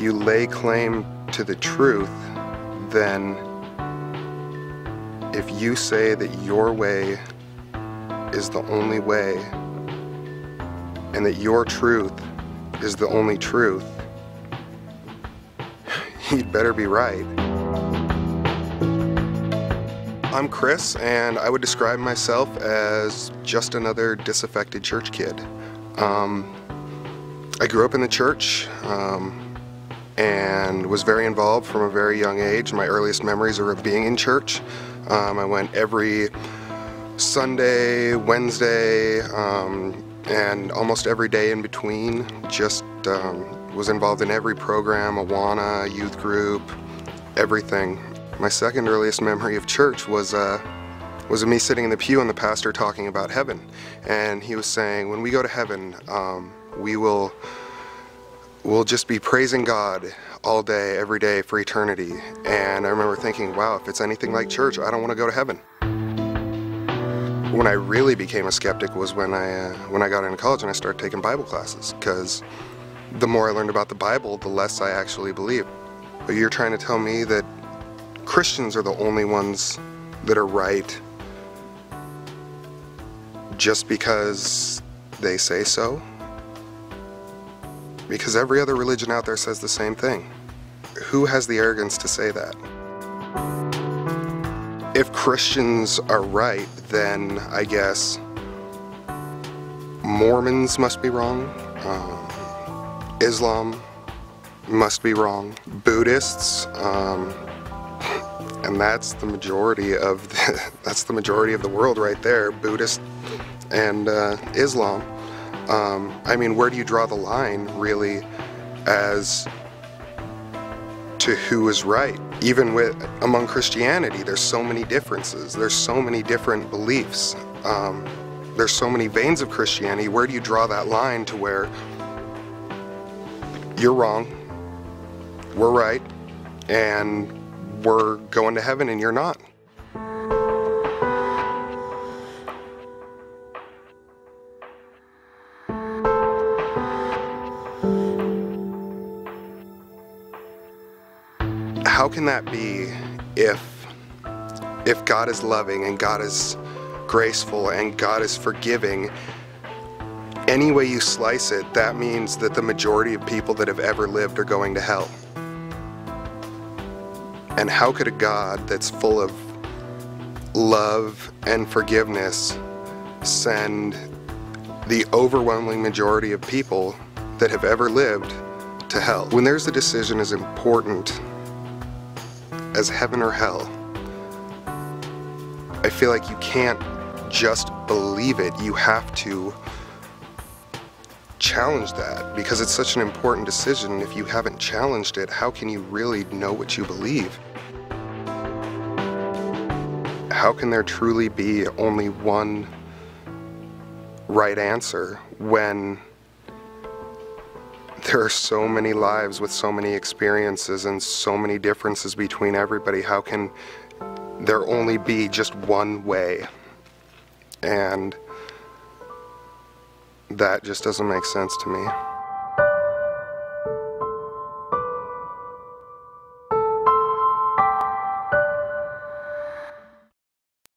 you lay claim to the truth, then if you say that your way is the only way and that your truth is the only truth, you'd better be right. I'm Chris, and I would describe myself as just another disaffected church kid. I grew up in the church and was very involved from a very young age. My earliest memories are of being in church. I went every Sunday, Wednesday, and almost every day in between. Just was involved in every program, Awana, youth group, everything. My second earliest memory of church was of me sitting in the pew and the pastor talking about heaven. And he was saying, when we go to heaven, we'll just be praising God all day, every day for eternity. And I remember thinking, wow, if it's anything like church, I don't want to go to heaven. When I really became a skeptic was when I got into college and I started taking Bible classes, because the more I learned about the Bible, the less I actually believed. But you're trying to tell me that Christians are the only ones that are right just because they say so? Because every other religion out there says the same thing. Who has the arrogance to say that? If Christians are right, then I guess Mormons must be wrong, Islam must be wrong, Buddhists, and that's the majority of the world right there, Buddhist and Islam. I mean, where do you draw the line, really, as to who is right? Even among Christianity, there's so many differences. There's so many different beliefs. There's so many veins of Christianity. Where do you draw that line to where you're wrong, we're right, and we're going to heaven and you're not? How can that be if God is loving and God is graceful and God is forgiving? Any way you slice it, that means that the majority of people that have ever lived are going to hell. And how could a God that's full of love and forgiveness send the overwhelming majority of people that have ever lived to hell? When there's a decision as important as heaven or hell, I feel like you can't just believe it. You have to challenge that, because it's such an important decision. If you haven't challenged it, how can you really know what you believe? How can there truly be only one right answer when there are so many lives with so many experiences and so many differences between everybody? How can there only be just one way? And that just doesn't make sense to me.